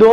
2